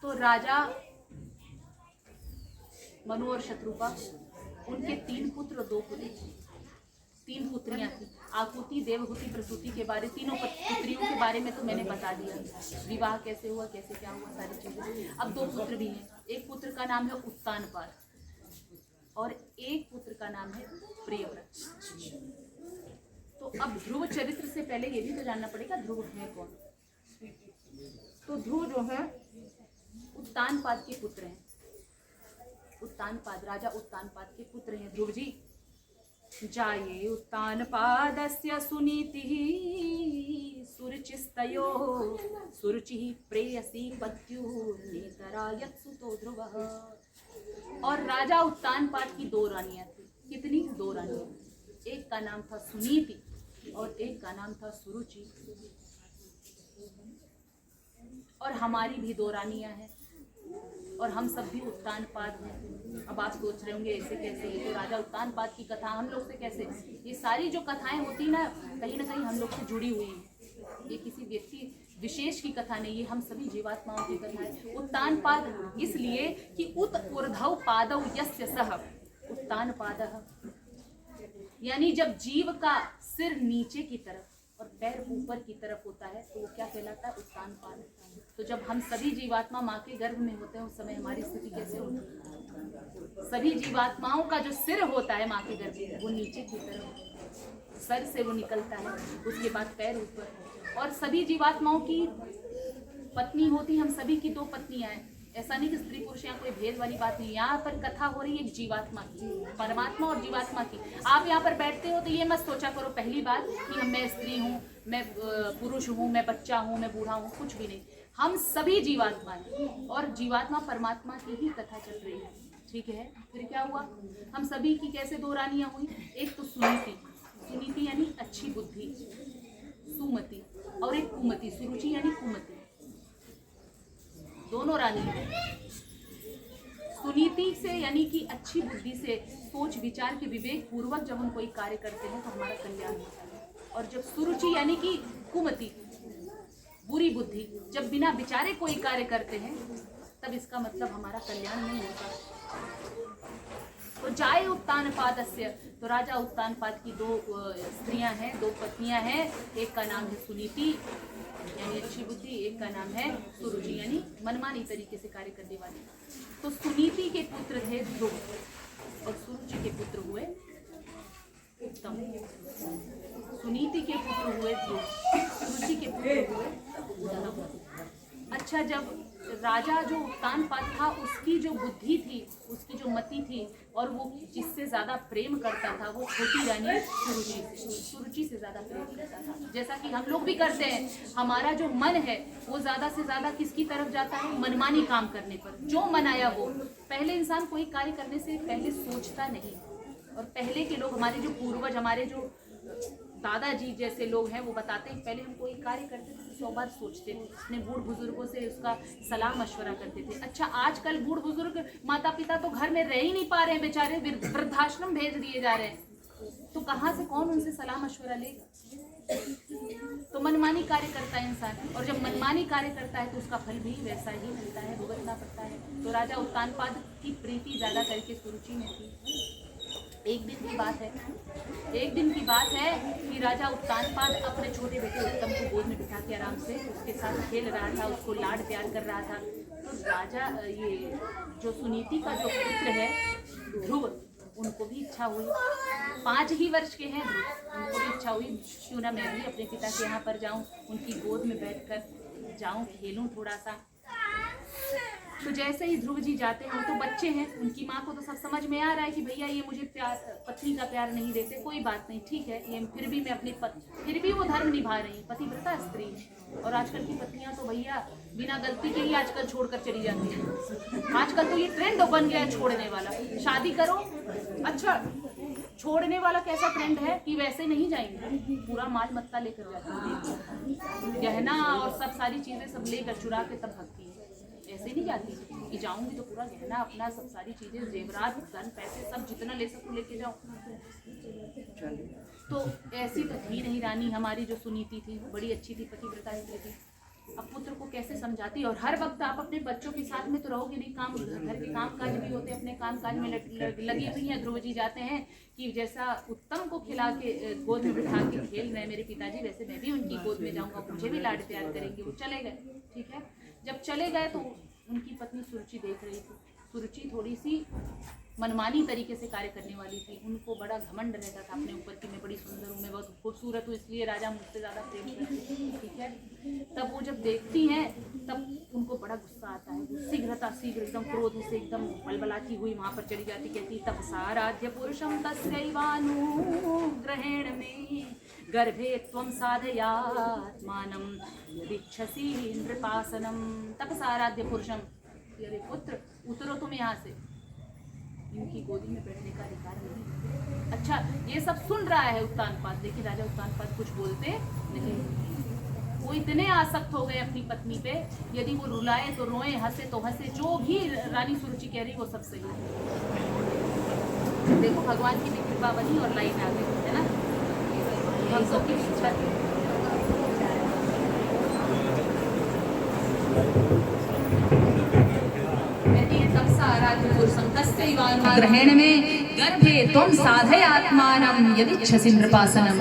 तो राजा मनु और शत्रुपा, उनके 3 पुत्र 2 पुत्र, 3 पुत्रियां थी। आकुति, देवहूति, प्रसूति के बारे, तीनों पुत्रियों के बारे में तो मैंने बता दिया, विवाह कैसे हुआ, कैसे क्या हुआ, सारी चीजें। अब 2 पुत्र भी हैं। एक पुत्र का नाम है उत्तानपाद और एक पुत्र का नाम है प्रियव्रत। तो अब ध्रुव चरित्र से पहले ये भी तो जानना पड़ेगा ध्रुव है कौन। तो ध्रुव जो है उत्तानपाद के पुत्र हैं। उत्तानपाद, राजा उत्तानपाद के पुत्र हैं ध्रुव जी। जाये उत्तानपादस्य सुनीतिः सुरुचिस्तयोः सुरुचिः प्रेयसी पत्युर्नेतरायत्सुतो ध्रुवः। और राजा उत्तानपाद की 2 रानियां थी। कितनी? 2 रानियां। एक का नाम था सुनीति और एक का नाम था सुरुचि। और हमारी भी 2 रानियां हैं और हम सब भी उत्तानपाद हैं। अब आप सोच रहे होंगे ऐसे कैसे, ये तो राजा उत्तानपाद की कथा हम लोग से कैसे? ये सारी जो कथाएं होती ना कहीं हम लोग से जुड़ी हुई हैं। ये किसी व्यक्ति विशेष की कथा नहीं, ये हम सभी जीवात्माओं की कथा है। उत्तानपाद इसलिए कि उत ऊर्ध्व पादौ यस्य सः उत्तानपादः, यानी जब जीव का सिर नीचे की तरफ और पैर ऊपर की तरफ होता है तो वो क्या कहलाता है? उत्तानपाद। तो जब हम सभी जीवात्मा माँ के गर्भ में होते हैं उस समय हमारी स्थिति कैसे होती है? सभी जीवात्माओं का जो सिर होता है माँ के गर्भ में वो नीचे की तरफ, सर से वो निकलता है, उसके बाद पैर ऊपर। और सभी जीवात्माओं की पत्नी होती, हम सभी की 2 पत्नियां हैं। ऐसा नहीं कि स्त्री पुरुष यहाँ कोई भेद वाली बात नहीं। यहाँ पर कथा हो रही है एक जीवात्मा की, परमात्मा और जीवात्मा की। आप यहाँ पर बैठते हो तो ये मत सोचा करो पहली बात कि मैं स्त्री हूँ, मैं पुरुष हूँ, मैं बच्चा हूँ, मैं बूढ़ा हूँ, कुछ भी नहीं। हम सभी जीवात्मा हैं और जीवात्मा परमात्मा की ही कथा चल रही है। ठीक है, फिर क्या हुआ? हम सभी की कैसे 2 रानियां हुई? एक तो सुनीति, सुनीति यानी अच्छी बुद्धि, सुमति, और एक कुमति, सुरुचि यानी कुमति। दोनों रानी हैं। सुनीति से यानी कि अच्छी बुद्धि से, सोच विचार के विवेक पूर्वक जब हम कोई कार्य करते हैं तो हमारा कल्याण होता है। और जब सुरुचि यानी कि कुमति, बुरी बुद्धि, जब बिना विचारे कोई कार्य करते हैं तब इसका मतलब हमारा कल्याण नहीं होता। तो जाये उत्तानपादस्य, तो राजा उत्तानपाद की 2 स्त्रियां हैं, 2 पत्नियां हैं। एक का नाम है सुनीति यानी अच्छी बुद्धि, एक का नाम है सुरुचि यानी मनमानी तरीके से कार्य करने वाली। तो सुनीति के पुत्र थे ध्रुव और सुरुचि के पुत्र हुए उत्तम। सुनीति के पुत्र हुए ध्रुव, सुरुचि के पुत्र हुए उत्तम। अच्छा, जब राजा जो उत्तानपाद था उसकी जो बुद्धि थी, उसकी जो मति थी, और वो जिससे ज्यादा प्रेम करता था वो छोटी रानी सुरुचि से ज्यादा प्रेम करता था। जैसा कि हम लोग भी करते हैं, हमारा जो मन है वो ज्यादा से ज्यादा किसकी तरफ जाता है? मनमानी काम करने पर। जो मन आया वो, पहले इंसान कोई कार्य करने से पहले सोचता नहीं। और पहले के लोग, हमारे जो पूर्वज, हमारे जो दादाजी जैसे लोग हैं, वो बताते हैं पहले हम कोई कार्य करते थे 100 बार सोचते थे, अपने बूढ़ बुजुर्गों से उसका सलाह मशवरा करते थे। अच्छा, आजकल बूढ़ बुजुर्ग माता पिता तो घर में रह ही नहीं पा रहे हैं बेचारे, वृद्धाश्रम भेज दिए जा रहे हैं, तो कहाँ से कौन उनसे सलाह मशवरा लेगा? तो मनमानी कार्य करता है इंसान, और जब मनमानी कार्य करता है तो उसका फल भी वैसा ही मिलता है, भुगतना पड़ता है। तो राजा उत्तानपाद की प्रीति ज्यादा करके सुरुचि में थी। एक दिन की बात है कि राजा उत्तानपाद अपने छोटे बेटे उत्तम को गोद में बिठा के आराम से उसके साथ खेल रहा था, उसको लाड प्यार कर रहा था। तो राजा, ये जो सुनीति का जो पुत्र है ध्रुव, उनको भी इच्छा हुई, 5 ही वर्ष के हैं ध्रुव, उनको भी इच्छा हुई क्यों ना मैं भी अपने पिता के यहाँ पर जाऊँ, उनकी गोद में बैठकर जाऊँ, खेलूँ थोड़ा सा। तो जैसे ही ध्रुव जी जाते हैं, वो तो बच्चे हैं, उनकी माँ को तो सब समझ में आ रहा है कि भैया ये मुझे प्यार, पत्नी का प्यार नहीं देते, कोई बात नहीं, ठीक है, ये फिर भी मैं अपनी फिर भी वो धर्म निभा रही, पतिव्रता स्त्री है। और आजकल की पत्नियां तो भैया बिना गलती के ही आजकल छोड़कर चली जाती है। आजकल तो ये ट्रेंड बन गया है छोड़ने वाला। शादी करो, अच्छा छोड़ने वाला कैसा ट्रेंड है कि वैसे नहीं जाएंगे, पूरा माल मत्ता लेकर जाती है, गहना और सब सारी चीजें सब लेकर चुरा के तब भगती है। ऐसे नहीं जाती कि जाऊंगी तो पूरा गहना अपना सब सारी चीजें, जेवरात, धन, पैसे सब जितना ले सकूं लेके जाऊं। तो ऐसी तो थी नहीं रानी हमारी जो सुनीति थी, बड़ी अच्छी थी, पतिव्रता स्त्री थी। अब पुत्र को कैसे समझाती। और हर वक्त आप अपने बच्चों के साथ में तो रहोगे नहीं, काम घर के काम काज भी होते, अपने काम काज में लगी हुई हैं। ध्रुव जी जाते हैं कि जैसा उत्तम को खिला के गोद में बिठा के खेल रहे मेरे पिताजी, वैसे मैं भी उनकी गोद में जाऊंगा, मुझे भी लाड प्यार करेंगे। वो चले गए, ठीक है। जब चले गए तो उनकी पत्नी सुरुचि देख रही थी। सुरुचि थोड़ी सी मनमानी तरीके से कार्य करने वाली थी। उनको बड़ा घमंड रहता था अपने ऊपर कि मैं बड़ी सुंदर हूँ, मैं बहुत खूबसूरत हूँ, इसलिए राजा मुझसे ज़्यादा प्रेम करते हैं, ठीक है। तब वो जब देखती हैं तब उनको बड़ा गुस्सा आता है। वो शीघ्र एकदम क्रोध से एकदम बलबलाती हुई वहाँ पर चली जाती, कहती तब साराध्य पुरुषम तस्यैवानुग्रहेण में गर्भे त्वं साधयात्मानं यदिच्छसि नृपासनं। तब साराध्य पुरुषम, अरे पुत्र उतरो तुम यहाँ से, इनकी गोदी में बैठने का अधिकार नहीं। अच्छा, ये सब सुन रहा है उत्तानपाद, लेकिन राजा उत्तानपाद कुछ बोलते नहीं। वो इतने आसक्त हो गए अपनी पत्नी पे, यदि वो रुलाए तो रोए, हंसे तो हंसे, जो भी रानी सुरुचि कह रही वो सब सही है। देखो भगवान की भी कृपा बनी और लाइन आ गई, है ना। भक्तों की इच्छा ग्रहण में गर्भे त्वं साधयात्मानं यदिच्छसि नृपासनं।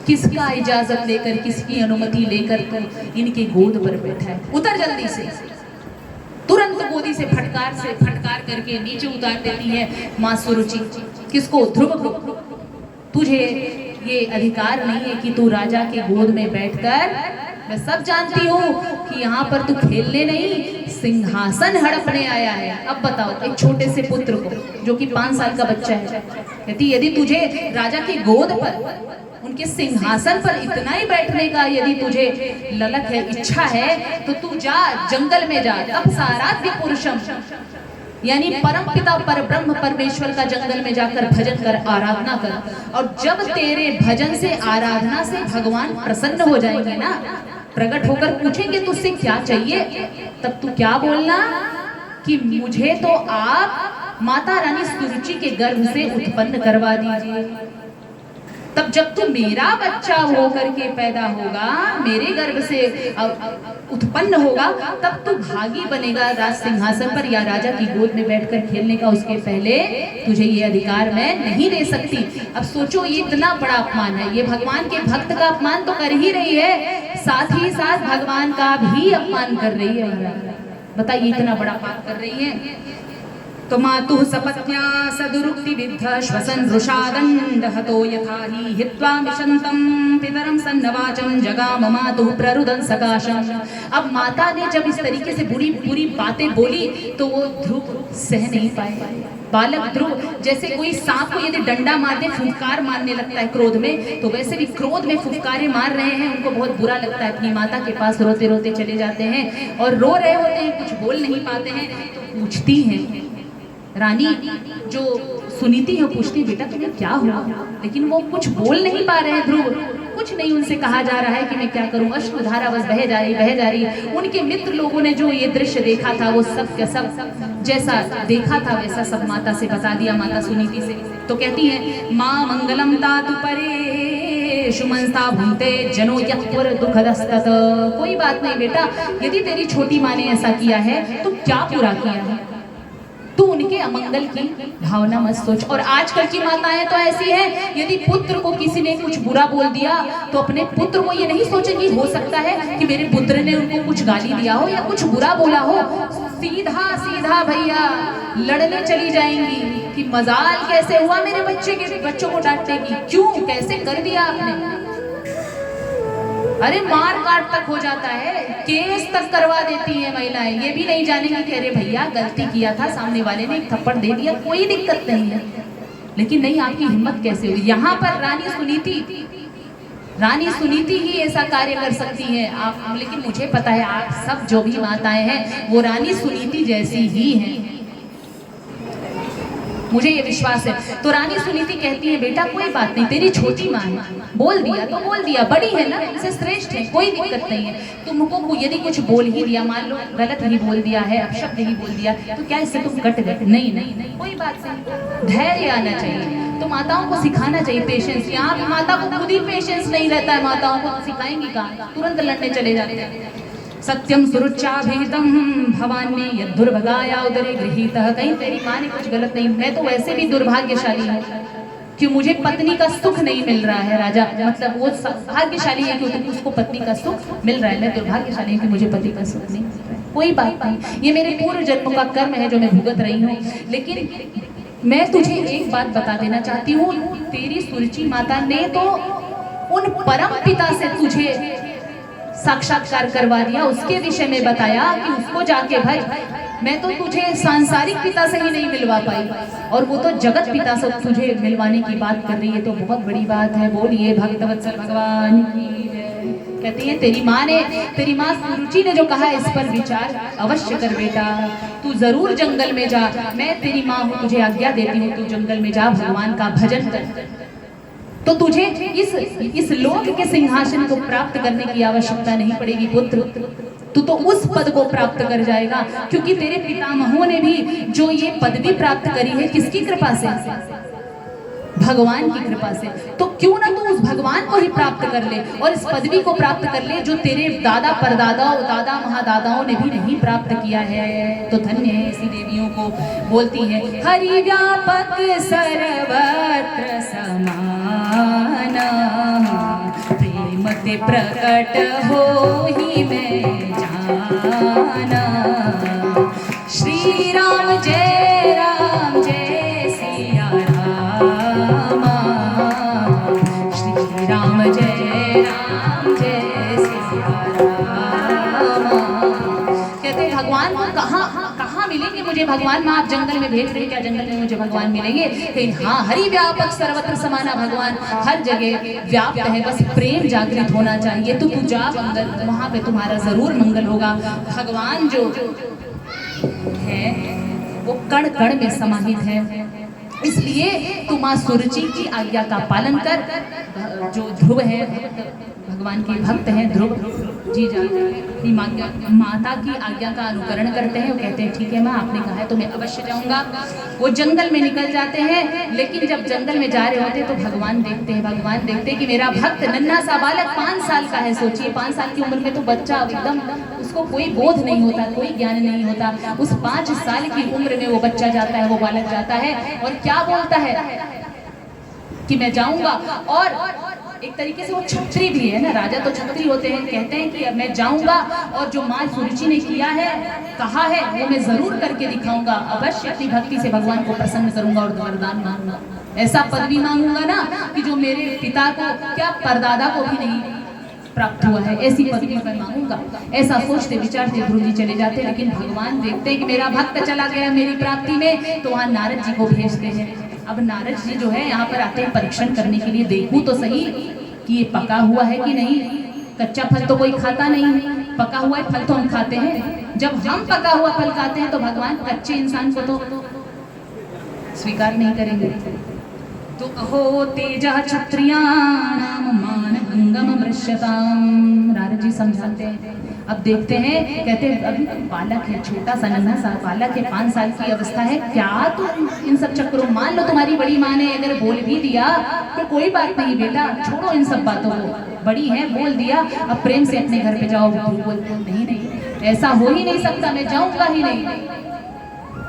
किसका इजाजत लेकर, किसकी अनुमति लेकर तू इनके गोद पर बैठा है? उतर जल्दी से। तुरंत गोदी से फटकार करके नीचे उतार देती है माँ सुरुचि। किसको? ध्रुव को। तुझे ये अधिकार नहीं है कि तू राजा के गोद में बैठकर, मैं सब जानती हूँ कि यहाँ पर तू खेलने नहीं, सिंहासन हड़पने आया है। अब बताओ, एक छोटे से पुत्र को जो कि 5 साल का बच्चा है, कहती यदि तुझे राजा की गोद पर, उनके सिंहासन पर इतना ही बैठने का यदि तुझे ललक है, इच्छा है, तो तू जा, जंगल में जा। तब साराध्य पुरुषम, यानी परम पिता पर ब्रह्म परमेश्वर का जंगल में जाकर भजन कर, आराधना कर। और जब तेरे भजन से, आराधना से भगवान प्रसन्न हो जाएंगे ना, प्रकट होकर पूछेंगे तुझसे क्या चाहिए, तब तू क्या बोलना कि मुझे तो आप माता रानी सुरुचि के गर्भ से उत्पन्न करवा दीजिए। तब जब तू मेरा बच्चा होकर के पैदा होगा, मेरे गर्भ से उत्पन्न होगा, तब तू भागी बनेगा राज सिंहासन पर या राजा की गोद में बैठकर खेलने का। उसके पहले तुझे ये अधिकार मैं नहीं दे सकती। अब सोचो, ये इतना बड़ा अपमान है। ये भगवान के भक्त का अपमान तो कर ही रही है, साथ ही साथ भगवान का भी अपमान कर रही है। बताइए, इतना बड़ा पाप कर रही है। तो मातुः सपत्न्या सदुरुक्ति विद्ध श्वसन रुषादंड हतो यथा हि हित्वा मिशन्तं पितरं सन्नवाचं जगाम मातुः प्ररुदन सकाशम। अब माता ने जब इस तरीके से बुरी बातें बोली तो वो ध्रुव सह नहीं पाए। बालक ध्रुव जैसे कोई सांप को यदि डंडा मार दे, फुफकार मारने लगता है क्रोध में, तो वैसे भी क्रोध में फुफकारे मार रहे हैं। उनको बहुत बुरा लगता है, अपनी माता के पास रोते रोते चले जाते हैं और रो रहे होते हैं, कुछ बोल नहीं पाते हैं। तो पूछती हैं रानी, जो सुनीति है, पूछती बेटा तुम्हें क्या हुआ, लेकिन वो कुछ बोल नहीं पा रहे हैं। ध्रुव कुछ नहीं उनसे कहा जा रहा है कि मैं क्या करूं, अश्रुधारा बस बह जा रही। उनके मित्र लोगों ने जो ये दृश्य देखा था वो सब का सब जैसा देखा था वैसा सब माता से बता दिया, माता सुनीति से। तो कहती है माँ मंगलम तातु परे शुमंस्ता भूते जनो यत्पुर दुखदस्तत। कोई बात नहीं बेटा, यदि तेरी छोटी माँ ने ऐसा किया है तो क्या पूरा किया है, तू उनके अमंगल की भावना मत सोच। और आजकल की माताएं तो ऐसी हैं, यदि पुत्र को किसी ने कुछ बुरा बोल दिया तो अपने पुत्र को ये नहीं सोचेंगी हो सकता है कि मेरे पुत्र ने उनको कुछ गाली दिया हो या कुछ बुरा बोला हो, सीधा भैया लड़ने चली जाएंगी कि मजाल कैसे हुआ मेरे बच्चों को डांटने की, क्यों कैसे कर दिया आपने। अरे मार काट तक हो जाता है, केस तक करवा देती है महिलाएं। ये भी नहीं जानेंगी कि अरे भैया गलती किया था, सामने वाले ने एक थप्पड़ दे दिया, कोई दिक्कत नहीं है। लेकिन नहीं, आपकी हिम्मत कैसे हुई। यहाँ पर रानी सुनीति ही ऐसा कार्य कर सकती है आप, लेकिन मुझे पता है आप सब जो भी माताएं हैं वो रानी सुनीति जैसी ही हैं, मुझे ये विश्वास है। तो रानी सुनीति कहती है बेटा कोई बात नहीं, तेरी छोटी माँ है, बोल दिया तो बोल दिया, बड़ी है ना, तुमसे श्रेष्ठ है, कोई दिक्कत नहीं है। तुमको यदि कुछ बोल ही दिया, मान लो गलत ही बोल दिया है, अपशब्द ही बोल दिया, तो क्या इससे तुम कट गए? नहीं, कोई बात नहीं, धैर्य आना चाहिए। तो माताओं को सिखाना चाहिए पेशेंस। यहाँ भी माता को खुद ही पेशेंस नहीं रहता है, माताओं को तो सिखाएंगी कहाँ, तुरंत लड़ने चले जाते हैं। सत्यम सुरुचाभीतम भवानी यद्दुर्भगाया उदरे गृहीतः। कहीं तेरी माँ ने कुछ गलत नहीं, मैं तो वैसे भी दुर्भाग्यशाली हूँ कि मुझे पत्नी का सुख नहीं मिल रहा है राजा, मतलब वो भाग्यशाली है कि उसको पत्नी का सुख मिल रहा है, मैं दुर्भाग्यशाली हूँ कि मुझे पति का सुख नहीं मिल रहा है। कोई बात नहीं, ये मेरे पूर्व जन्म का कर्म है जो मैं भुगत रही हूँ। लेकिन मैं तुझे एक बात बता देना चाहती हूँ, तेरी सुरुचि माता ने तो उन परम पिता से तुझे साक्षात्कार करवा दिया, उसके विषय में बताया कि उसको जाके भाई, मैं तो तुझे सांसारिक पिता से ही नहीं मिलवा पाई और वो तो जगत पिता से तुझे मिलवाने की बात कर रही है, तो बहुत बड़ी बात है। बोलिए भक्तवत्सल भगवान की जय। कहती है तेरी माँ सुरुचि ने जो कहा इस पर विचार अवश्य कर बेटा, तू जरूर जंगल में जा, मैं तेरी माँ हूँ, तुझे आज्ञा देती हूँ, तू जंगल में जा, भगवान का भजन कर, तो तुझे इस लोक के सिंहासन को प्राप्त करने की आवश्यकता नहीं पड़ेगी पुत्र, तू तो उस पद को प्राप्त कर जाएगा। क्योंकि तेरे पितामहों ने भी जो ये पदवी प्राप्त करी है किसकी कृपा से? भगवान की कृपा से। तो क्यों ना तू उस भगवान को ही प्राप्त कर ले और इस पदवी को प्राप्त कर ले जो तेरे दादा परदादाओं दादा महादादाओं ने भी नहीं प्राप्त किया है। तो धन्य है ऐसी देवियों को। बोलती है हरि व्यापक सर्वत्र समाना, प्रेम ते प्रकट हो ही मैं जाना। श्री राम जय सिया रामा, श्री राम जय सिया रामा। कहते हैं भगवान को कहाँ मिलेंगे मुझे भगवान? माँ आप जंगल में भेज रहे क्या? जंगल में मुझे भगवान मिलेंगे? हाँ, हरि व्यापक सर्वत्र समाना, भगवान हर जगह व्याप्त है, बस प्रेम जागृत होना चाहिए। तो तू जा मंगल, वहां पे तुम्हारा जरूर मंगल होगा। भगवान जो है वो कण कण में समाहित है, इसलिए तू माँ सुरुचि की आज्ञा का पालन कर। जो ध्रुव है भगवान के भक्त हैं, ध्रुव जी अपनी माता की आज्ञा का अनुकरण करते हैं। वो कहते हैं ठीक है माँ आपने कहा है तो मैं अवश्य जाऊंगा। वो जंगल में निकल जाते हैं, लेकिन जब जंगल में जा रहे होते तो भगवान देखते हैं कि मेरा भक्त नन्हा सा बालक 5 साल का है। सोचिए 5 साल की उम्र में तो बच्चा एकदम, उसको कोई बोध नहीं होता, कोई ज्ञान नहीं होता। उस 5 साल की उम्र में वो बच्चा जाता है, वो बालक जाता है और क्या बोलता है कि मैं जाऊंगा। और एक तरीके से वो छत्री भी है ना, राजा तो छत्री होते हैं। कहते हैं कि अब मैं जाऊंगा और जो माँ सुरुचि ने किया है कहा है वो मैं जरूर करके दिखाऊंगा, अवश्य अपनी भक्ति से भगवान को प्रसन्न करूंगा और वरदान मांगूंगा। ऐसा पदवी मांगूंगा ना कि जो मेरे पिता को क्या परदादा को भी नहीं प्राप्त हुआ है, ऐसी पदवी मैं मांगूंगा। ऐसा सोचते विचारते ध्रुव जी चले जाते, लेकिन भगवान देखते हैं कि मेरा भक्त चला गया मेरी प्राप्ति में, तो वहां नारद जी को भेजते हैं। अब नारद जी जो है यहाँ पर आते हैं परीक्षण करने के लिए, देखूं तो सही कि ये पका हुआ है कि नहीं। कच्चा फल तो कोई खाता नहीं, पका हुआ फल तो हम खाते हैं। जब हम पका हुआ फल खाते हैं तो भगवान कच्चे इंसान को तो स्वीकार नहीं करेंगे। तो अहो तेजा क्षत्रियाणाम मान भंगम मृष्यताम, नारद जी समझाते हैं। अब देखते हैं, कहते हैं अभी बालक है, छोटा सा नन्हा सा बालक है, 5 साल की अवस्था है, क्या तो इन सब चक्करों, मान लो तुम्हारी बड़ी माँ ने अगर बोल भी दिया तो कोई बात नहीं बेटा, छोड़ो इन सब बातों को, बड़ी है बोल दिया, अब प्रेम से अपने घर पे जाओ। नहीं, ऐसा हो ही नहीं सकता, मैं जाऊंगा ही नहीं।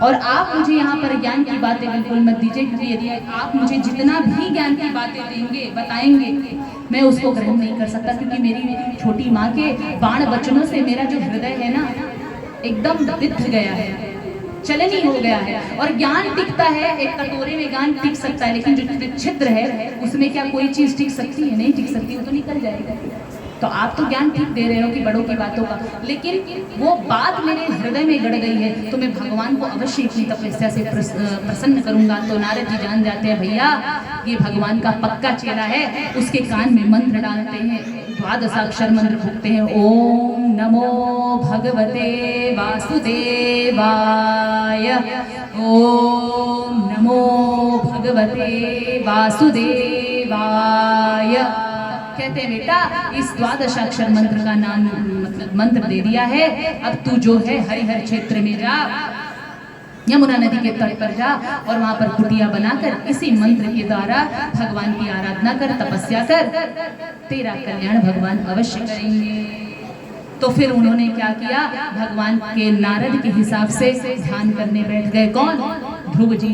और आप मुझे यहाँ पर ज्ञान की बातें बिल्कुल मत दीजिए, क्योंकि यदि आप मुझे जितना भी ज्ञान की बातें देंगे बताएंगे मैं उसको ग्रहण नहीं कर सकता, क्योंकि मेरी छोटी माँ के बाण वचनों से मेरा जो हृदय है ना एकदम बिथ गया है, चलनी हो गया है। और ज्ञान टिकता है, एक कटोरे में ज्ञान टिक सकता है, लेकिन जो छिद्र है उसमें क्या कोई चीज टिक सकती है? नहीं टिक सकती, वो तो निकल जाएगा। तो आप तो ज्ञान ठीक दे रहे हो कि बड़ों की बातों का, लेकिन वो बात मेरे हृदय में गड़ गई है, तो मैं भगवान को अवश्य इतनी तपस्या से प्रसन्न करूंगा। तो नारद जी जान जाते हैं भैया ये भगवान का पक्का चेला है, उसके कान में मंत्र डालते हैं, 12 अक्षर मंत्र फूकते हैं। ओम नमो भगवते वासुदेवाय, ओम नमो भगवते वासुदेवाय। कहते हैं बेटा इस 12 अक्षर मंत्र का नाम मतलब मंत्र दे दिया है, अब तू जो है हरिहर क्षेत्र में जा, यमुना नदी के तट पर जा और वहां पर कुटिया बनाकर इसी मंत्र के द्वारा भगवान की आराधना कर, तपस्या कर, तेरा कल्याण भगवान अवश्य करेंगे। तो फिर उन्होंने क्या किया, भगवान के नारद के हिसाब से ध्यान करने बैठ गए। कौन? ध्रुव जी।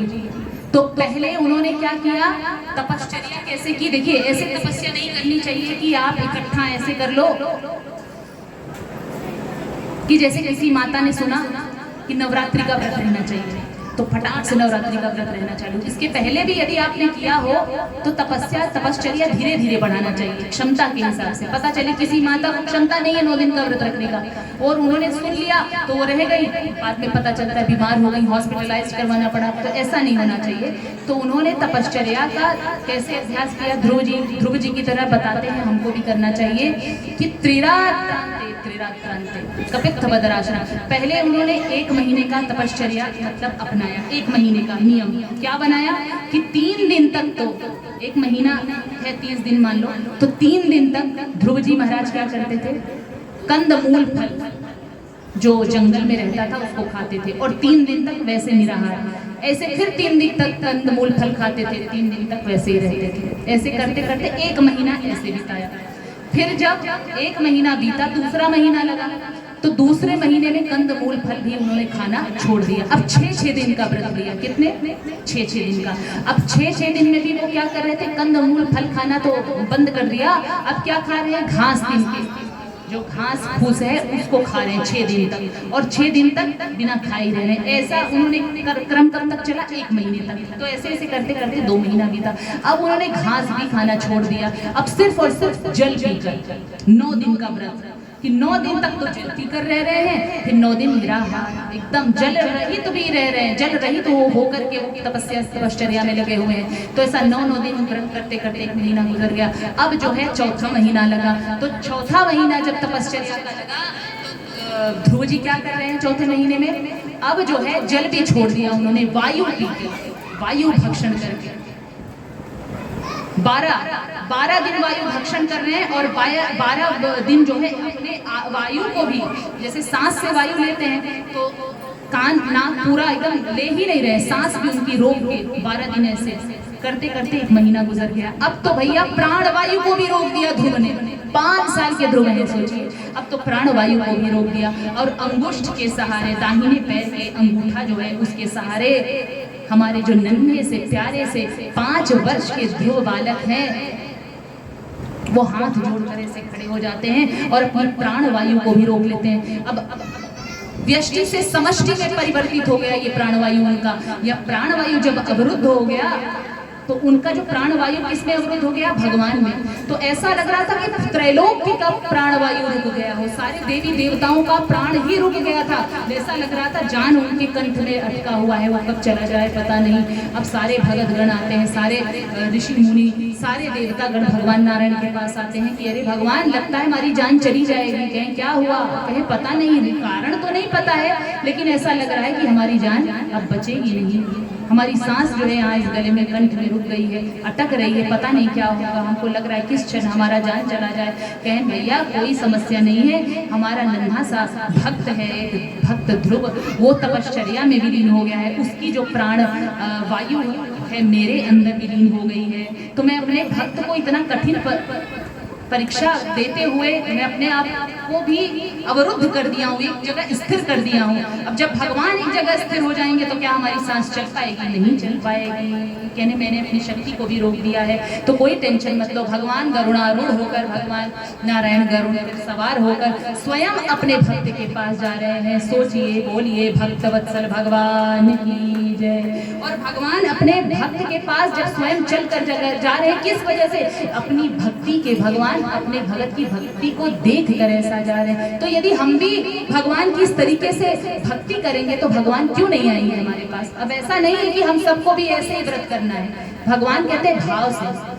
तो पहले उन्होंने क्या किया, तपश्चर्या कैसे की? देखिए, ऐसे तपस्या नहीं करनी चाहिए कि आप इकट्ठा ऐसे कर लो कि जैसे किसी माता ने सुना कि नवरात्रि का व्रत रहना चाहिए तो फटाक से नवरात्रि का व्रत रहना चालू। इसके पहले भी यदि आपने किया हो तो तपश्चर्या धीरे धीरे बढ़ाना चाहिए, क्षमता के हिसाब से। पता चले किसी माता को क्षमता नहीं है 9 दिन का व्रत रखने का और उन्होंने सुन लिया तो वो रह गई, बाद में पता चलता है बीमार हो गई, हॉस्पिटलाइज करवाना पड़ा। तो ऐसा नहीं होना चाहिए। तो उन्होंने तपश्चर्या का कैसे अभ्यास किया, ध्रुव जी की तरह बताते हैं हमको भी करना चाहिए कि त्रिरात्रांते कपित्थ बदराशना। पहले उन्होंने 1 महीने का तपश्चर्या मतलब अपनाया, 1 महीने का नियम क्या बनाया कि 3 दिन तक, तो 1 महीना है 30 दिन मान लो, तो 3 दिन तक ध्रुव जी महाराज क्या करते थे, कंदमूल फल जो जंगल में रहता था उसको खाते थे और 3 दिन तक वैसे निराहार। ऐसे फिर 3 दिन तक कंदमूल फल खाते थे, 3 दिन तक वैसे ही रहते थे। ऐसे करते करते 1 महीना ऐसे बिताया। फिर जब 1 महीना बीता, दूसरा महीना लगा, तो दूसरे महीने में कंदमूल फल भी उन्होंने खाना छोड़ दिया। अब 6-6 दिन का व्रत लिया। कितने? 6-6 दिन का। अब 6-6 दिन में भी वो क्या कर रहे थे, कंदमूल फल खाना तो बंद कर दिया। अब क्या खा रहे हैं, घास, दिन की जो घास फूस है उसको खा रहे हैं 6 दिन तक, और 6 दिन तक बिना खाए रह रहे हैं। ऐसा उन्होंने क्रम कब तक चला, 1 महीने तक। तो ऐसे ऐसे करते करते 2 महीना बीता। अब उन्होंने घास भी खाना छोड़ दिया। अब सिर्फ और सिर्फ जल पीकर 9 दिन का व्रत, कि 9 दिन तक तो जल पीकर रह रहे हैं, फिर 9 दिन निराहार, एकदम जल रहित भी रह रहे हैं, जल रहित होकर के वो तपश्चर्या में लगे हुए हैं। तो ऐसा 9 दिन व्रत करते करते 1 महीना गुजर गया। अब जो है 4था महीना लगा। तो 4था महीना जब तपश्चर्या का लगा तो ध्रुव जी क्या कर रहे हैं 4थे महीने में, अब जो है जल भी छोड़ दिया उन्होंने, वायु पी के, वायु भक्षण करके 12 दिन वायु भक्षण कर रहे हैं। और 12 दिन जो है अपने वायु को भी, जैसे सांस से वायु लेते हैं तो कान नाक पूरा एकदम ले ही नहीं रहे, सांस भी उनकी रोक के 12 दिन ऐसे करते करते 1 महीना गुजर गया। अब तो भैया प्राण वायु को भी रोक दिया ध्रुव ने। 5 साल के ध्रुव हैं, सोचिए। अब तो प्राण वायु को भी रोक दिया और अंगुष्ठ के सहारे, दाहिने पैर के अंगूठा जो है उसके सहारे हमारे जो नन्हे से प्यारे से 5 वर्ष के ध्रुव बालक हैं, वो हाथ जोड़कर ऐसे खड़े हो जाते हैं और अपनी प्राण वायु को भी रोक लेते हैं। अब व्यष्टि से समष्टि में परिवर्तित हो गया ये प्राणवायु उनका। या प्राणवायु जब अवरुद्ध हो गया तो उनका जो प्राणवायु किसमें अवरुद्ध हो गया, भगवान में। तो ऐसा लग रहा था कि त्रैलोक्य का प्राणवायु रुक गया हो, सारे देवी देवताओं का प्राण ही रुक गया था। ऐसा लग रहा था जान उनके कंठ में अटका हुआ है, वो कब चला जाए पता नहीं। अब सारे भगत गण आते हैं, सारे ऋषि मुनि, सारे देवता गण भगवान नारायण के पास आते हैं कि अरे भगवान, लगता है हमारी जान चली जाएगी। कहें क्या हुआ, कहे पता नहीं, कारण तो नहीं पता है, लेकिन ऐसा लग रहा है कि हमारी जान अब बचेगी नहीं। हमारी सांस जो है यहाँ इस गले में कंठ में रुक गई है, अटक रही है, पता नहीं क्या होगा, हमको लग रहा है किस क्षण हमारा जान चला जाए। कहें भैया कोई समस्या नहीं है, हमारा नन्हा सा भक्त है, एक भक्त ध्रुव, वो तपश्चर्या में विलीन हो गया है, उसकी जो प्राण वायु है मेरे अंदर विलीन हो गई है। तो मैं अपने भक्त को इतना कठिन परीक्षा देते हुए मैं अपने आप को भी अवरुद्ध कर दिया हूँ, एक जगह स्थिर कर दिया हूँ। अब जब भगवान एक जगह स्थिर हो जाएंगे तो क्या हमारी सांस चल पाएगी, नहीं चल पाएगी। कहने मैंने अपनी शक्ति को भी रोक दिया है। तो कोई टेंशन मत लो, भगवान गरुणारूढ़ होकर, भगवान नारायण गरुड़ पर सवार होकर स्वयं अपने भक्त के पास जा रहे हैं। सोचिए, बोलिए भक्त वत्सल भगवान की जय। और भगवान अपने भक्त के पास जब स्वयं चल कर जा रहे हैं, किस वजह से, अपनी भक्ति के, भगवान अपने भगत की भक्ति को देख कर ऐसा जा रहे हैं। तो यदि हम भी भगवान की इस तरीके से भक्ति करेंगे तो भगवान क्यों नहीं आएंगे हमारे पास। अब ऐसा नहीं है कि हम सबको भी ऐसे ही व्रत करना है। भगवान कहते हैं भाव से,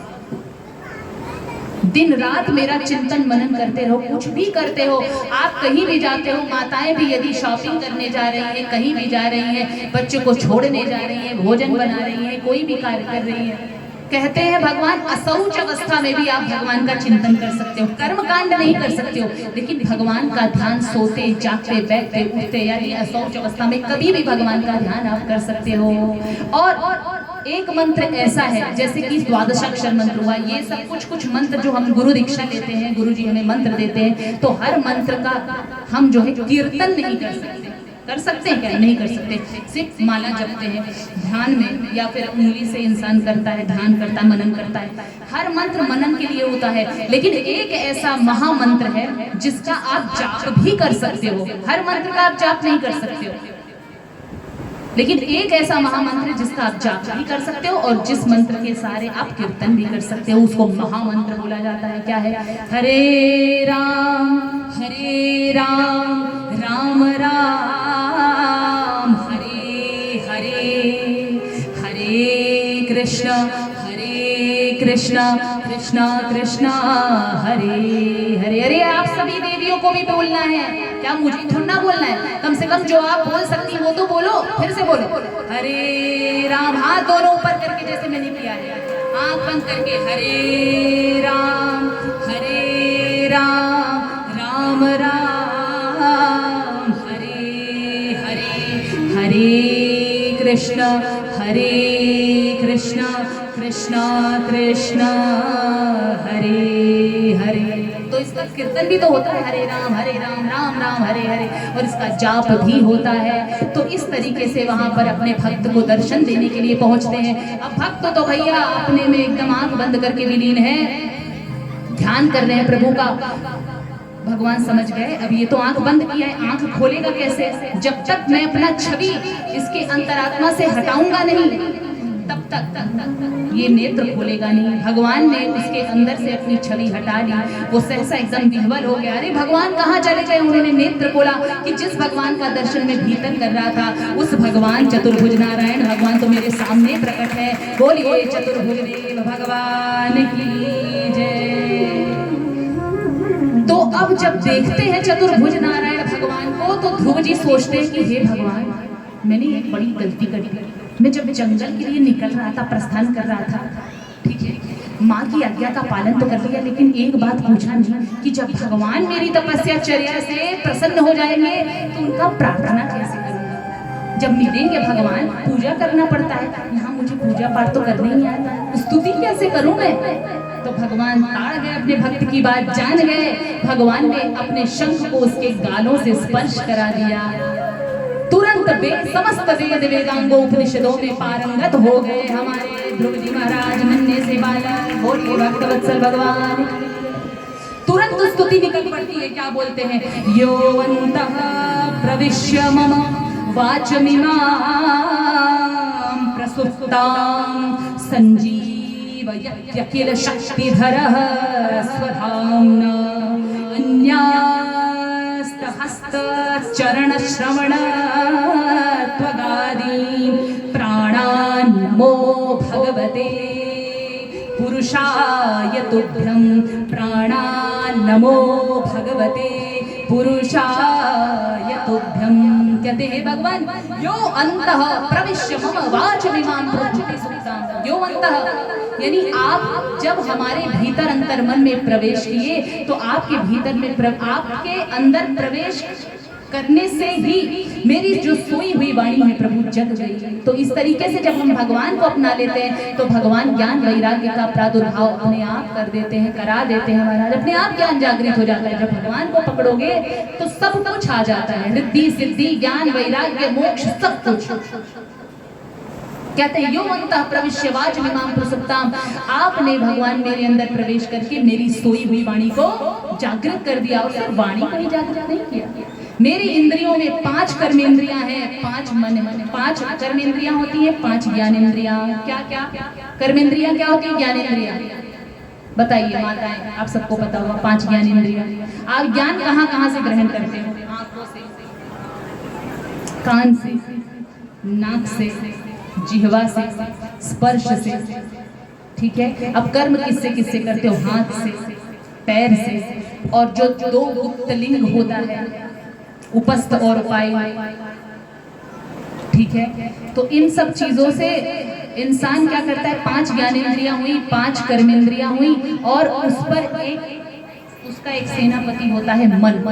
दिन रात मेरा चिंतन मनन करते रहो, कुछ भी करते हो, आप कहीं भी जाते हो, माताएं भी यदि शॉपिंग करने जा रही हैं, कहीं भी जा रही हैं, बच्चों को छोड़ने जा रही हैं, भोजन बना रही हैं, कोई भी कार्य कर रही है, कहते हैं भगवान असौच अवस्था में भी आप भगवान का चिंतन कर सकते हो, कर्म कांड नहीं कर सकते हो, लेकिन भगवान का ध्यान सोते जागते बैठते उठते यानी असौच अवस्था में कभी भी भगवान का ध्यान आप कर सकते हो। और एक मंत्र ऐसा है जैसे कि द्वादशाक्षर मंत्र हुआ, ये सब कुछ मंत्र जो हम गुरु दीक्षा लेते हैं, गुरु जी हमें मंत्र देते हैं, तो हर मंत्र का हम जो है कीर्तन नहीं कर सकते हैं क्या? नहीं कर सकते, सिर्फ माला जपते हैं ध्यान में, या फिर उंगली से इंसान करता है, ध्यान करता है, मनन करता है। हर मंत्र मनन के लिए होता है, लेकिन एक ऐसा महामंत्र है जिसका आप जाप भी कर सकते हो। हर मंत्र का आप जाप नहीं कर सकते हो, लेकिन एक ऐसा महामंत्र है जिसका आप जाप भी कर सकते हो और जिस मंत्र के सारे आप कीर्तन भी कर सकते हो, उसको महामंत्र बोला जाता है। क्या है? हरे राम राम राम हरे हरे, हरे कृष्ण कृष्ण कृष्ण हरे हरे। अरे आप सभी देवियों को भी बोलना है, क्या मुझे थोड़ा ना बोलना है? कम से कम जो आप बोल सकती वो तो बोलो, फिर से बोलो हरे राम। हाथ दोनों ऊपर करके जैसे मैंने किया है, आंख बंद करके हरे राम राम राम हरे हरे, हरे कृष्ण कृष्ण कृष्ण हरे हरे। तो इसका कीर्तन भी तो होता है, हरे राम राम राम हरे हरे, और इसका जाप भी होता है। तो इस तरीके से वहां पर अपने भक्त को दर्शन देने के लिए पहुंचते हैं। अब भक्त तो भैया अपने में एकदम आंख बंद करके विलीन है, ध्यान कर रहे हैं प्रभु का। भगवान समझ गए अब ये तो आंख बंद किया है, आंख खोलेगा कैसे? जब तक मैं अपना छवि इसके अंतरात्मा से हटाऊंगा नहीं, तब तक ये नेत्र खोलेगा नहीं। भगवान ने उसके अंदर से अपनी छवि हटा ली, वो सहसा एकदम विह्वल हो गया। अरे भगवान कहाँ चले गए? उन्होंने नेत्र खोला कि जिस भगवान का दर्शन में भीतर कर रहा था, उस भगवान चतुर्भुज नारायण भगवान तो मेरे सामने प्रकट है। बोलिए चतुर्भुज देव भगवान की जय। तो अब जब देखते हैं चतुर्भुज नारायण भगवान को, तो ध्रुव जी सोचते हैं कि हे भगवान, मैंने एक बड़ी गलती करी। मैं जब जंगल के लिए निकल रहा था, प्रस्थान कर रहा था, ठीक है, माँ की आज्ञा का पालन तो कर लिया, लेकिन एक बात पूछा नहीं कि जब भगवान मेरी तपस्या चर्या से प्रसन्न हो जाएंगे तो उनका प्रार्थना कैसे करूँगा? जब मिलेंगे भगवान, पूजा करना पड़ता है, यहाँ मुझे पूजा पाठ तो करने ही आता, स्तुति कैसे करूँ मैं? तो भगवान ताड़ गए, अपने भक्त की बात जान गए। भगवान ने अपने शंख को उसके गालों से स्पर्श करा दिया, तुरंत समस्त वेद वेदांगों उपनिषदों में पारंगत हो गए हमारे ध्रुव जी महाराज नन्हे से बालक। बोलिए भक्तवत्सल भगवान। तुरंत स्तुति निकल पड़ती है, क्या बोलते हैं? यो अन्तः प्रविश्य मम वाचमिमां प्रसुप्तां संजीवयत्यखिल शक्तिधरः स्वधाम्ना हस्तचरण श्रवण त्वगादीन् प्राणान् नमो भगवते पुरुषाय तुभ्यं, प्राणान् नमो भगवते पुरुषाय तुभ्यं। कहते हैं भगवान, यो अंतः प्रविश्य मम वाचमिमां प्रसुप्तां। यो अंतः यानी आप जब हमारे भीतर अंतर मन में प्रवेश किए, तो आपके भीतर में आपके अंदर प्रवेश करने से ही मेरी जो सोई हुई वाणी है प्रभु जग गई। तो इस तरीके से जब हम भगवान को अपना लेते हैं, तो भगवान ज्ञान वैराग्य का प्रादुर्भाव अपने आप कर देते हैं, करा देते हैं महाराज। अपने आप ज्ञान जागृत हो जाता है। जब भगवान को पकड़ोगे तो सब कुछ आ जाता है, रिद्धि सिद्धि ज्ञान वैराग्य मोक्ष सब कुछ। कहते हैं यो अंतः प्रविश्य वाचमिमां प्रसुप्तां, आपने भगवान मेरे अंदर प्रवेश करके मेरी सोई हुई वाणी को जागृत कर दिया। और सिर्फ वाणी को ही जागृत नहीं किया, मेरी इंद्रियों में 5 कर्मेंद्रियां हैं, 5 मन है, 5 कर्मेंद्रियां होती हैं, 5 ज्ञानेंद्रियां। क्या क्या कर्मेंद्रियां क्या होती है? ज्ञानेंद्रियां। बताइए माताएं, आप सबको पता होगा 5 ज्ञानेंद्रियां। आप ज्ञान कहाँ कहाँ से ग्रहण करते हो? आंखों से, कान से, नाक से, जिह्वा से, स्पर्श से, ठीक है। अब कर्म किससे किससे करते हो? हाथ से, पैर से, और जो 2 गुप्त लिंग होता है, उपस्थ और उपाय, ठीक है। तो इन सब चीजों से इंसान क्या करता है, 5 ज्ञानेंद्रियां हुई, 5 कर्मेंद्रियां हुई, और उस पर उसका एक सेनापति होता है मन।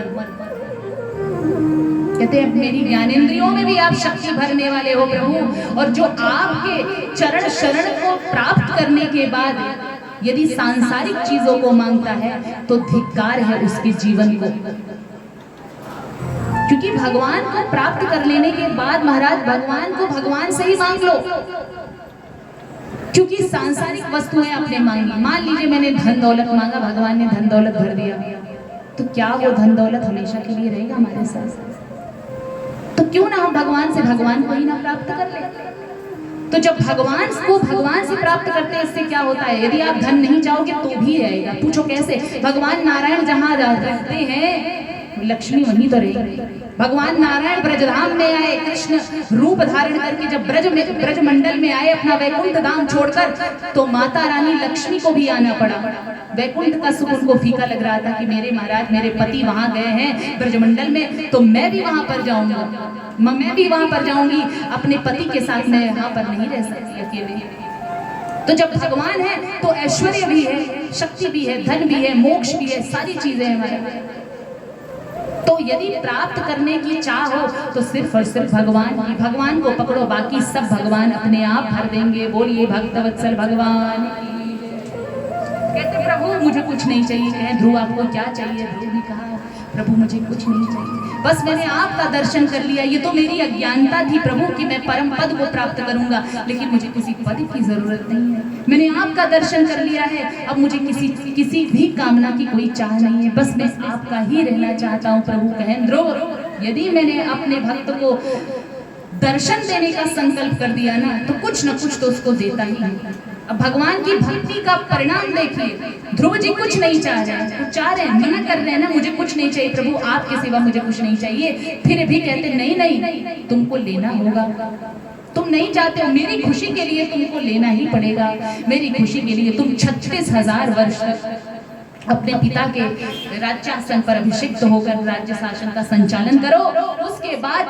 कहते हैं मेरी ज्ञानेंद्रियों में भी आप शक्ति भरने वाले हो प्रभु, और जो आपके चरण शरण को प्राप्त करने के बाद यदि सांसारिक चीजों को मांगता है तो धिक्कार है उसके जीवन को, क्योंकि भगवान को प्राप्त कर लेने के बाद महाराज भगवान को भगवान से ही मांग लो, क्योंकि सांसारिक वस्तुएं आपने मांगी, मान लीजिए मैंने धन दौलत मांगा, भगवान ने धन दौलत भर दिया, तो क्या वो धन दौलत हमेशा के लिए रहेगा हमारे साथ? तो क्यों ना हम भगवान से भगवान को ही ना प्राप्त कर ले। तो जब भगवान को भगवान से प्राप्त करते हैं, इससे क्या होता है, यदि आप धन नहीं चाहोगे तो भी रहेगा। पूछो कैसे? भगवान नारायण जहां रहते हैं लक्ष्मी वहीं तो रहेगी। भगवान नारायण ब्रजधाम में आए, कृष्ण रूप धारण करके जब ब्रज मंडल में आए अपना वैकुंठ धाम छोड़कर, तो माता रानी लक्ष्मी को भी आना पड़ा। वैकुंठ का सुख उनको फीका लग रहा था कि मेरे महाराज मेरे पति वहां गए हैं ब्रजमंडल में, तो मैं भी वहां पर जाऊंगा, मैं भी वहां पर जाऊंगी, अपने पति के साथ मैं यहाँ पर नहीं रह सकती अकेले। तो जब भगवान है तो ऐश्वर्य भी है, शक्ति भी है, धन भी है, मोक्ष भी है, सारी चीजें हमारे। तो यदि प्राप्त करने की चाह हो तो सिर्फ और सिर्फ भगवान को पकड़ो, बाकी सब भगवान अपने आप भर देंगे। बोलिए भक्तवत्सल भगवान। कहते प्रभु मुझे कुछ नहीं चाहिए। कहे ध्रुव आपको क्या चाहिए? ध्रुव ने कहा प्रभु मुझे कुछ नहीं चाहिए, बस मैंने आपका दर्शन कर लिया, ये तो मेरी अज्ञानता थी प्रभु कि मैं परम पद को प्राप्त करूंगा, लेकिन मुझे किसी पद की जरूरत नहीं है, मैंने आपका दर्शन कर लिया है, अब मुझे किसी भी कामना की कोई चाह नहीं है, बस मैं आपका ही रहना चाहता हूँ प्रभु। कहें ध्रुव यदि मैंने अपने भक्त को दर्शन देने का संकल्प कर दिया ना, तो कुछ न कुछ तो उसको देता ही है। अब भगवान की भक्ति का परिणाम देखिए, ध्रुव जी कुछ नहीं चाह रहे हैं, कुछ चाह रहे हैं, मना कर रहे हैं ना, मुझे कुछ नहीं चाहिए प्रभु, आपके सिवा मुझे कुछ नहीं चाहिए, फिर भी कहते नहीं नहीं तुमको लेना होगा, तुम नहीं चाहते हो, मेरी खुशी के लिए तुमको लेना ही पड़ेगा, मेरी खुशी के लिए तुम 36,000 वर्ष तक अपने पिता के राज्यासन पर अभिषिक्त होकर राज्य शासन का संचालन करो, उसके बाद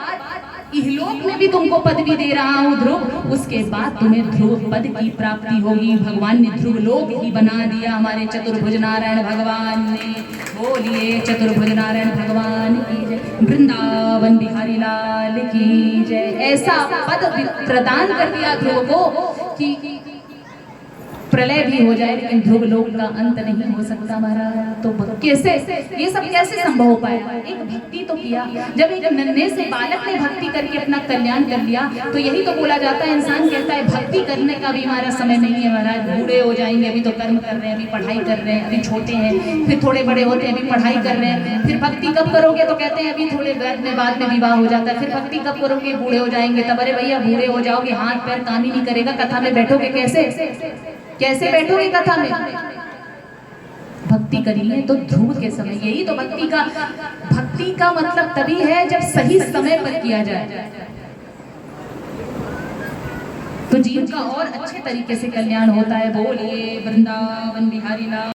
इहलोक में भी तुमको पदवी दे रहा हूँ ध्रुव, उसके बाद तुम्हें ध्रुव पद की प्राप्ति होगी। भगवान ने ध्रुव लोक ही बना दिया हमारे चतुर्भुज नारायण भगवान ने। बोलिए चतुर्भुज नारायण भगवान की जय, वृंदावन बिहारी लाल की जय। ऐसा पद प्रदान कर दिया ध्रुव को कि प्रलय भी हो जाए लेकिन ध्रुव लोक का अंत नहीं हो सकता महाराज। तो कैसे ये सब कैसे संभव हो पाया? एक भक्ति तो किया, जब एक नन्हे से बालक ने भक्ति करके अपना कल्याण कर लिया, तो यही तो बोला जाता है, इंसान कहता है भक्ति करने का भी हमारा समय नहीं है महाराज, बूढ़े हो जाएंगे, अभी तो कर्म कर रहे हैं, अभी पढ़ाई कर रहे हैं, अभी छोटे हैं, फिर थोड़े बड़े होते हैं, अभी पढ़ाई कर रहे हैं, फिर भक्ति कब करोगे? तो कहते हैं अभी थोड़े बाद में विवाह हो जाता है, फिर भक्ति कब करोगे? बूढ़े हो जाएंगे तब। अरे भैया बूढ़े हो जाओगे, हाथ पैर काम ही नहीं करेगा, कथा में बैठोगे कैसे बैठोगे कथा में? भक्ति करिए तो ध्रुव के समय, यही तो भक्ति का मतलब तभी है जब सही समय पर किया जाए, तो जीवन का और अच्छे तरीके से कल्याण होता है। बोलिए वृंदावन बिहारी लाल।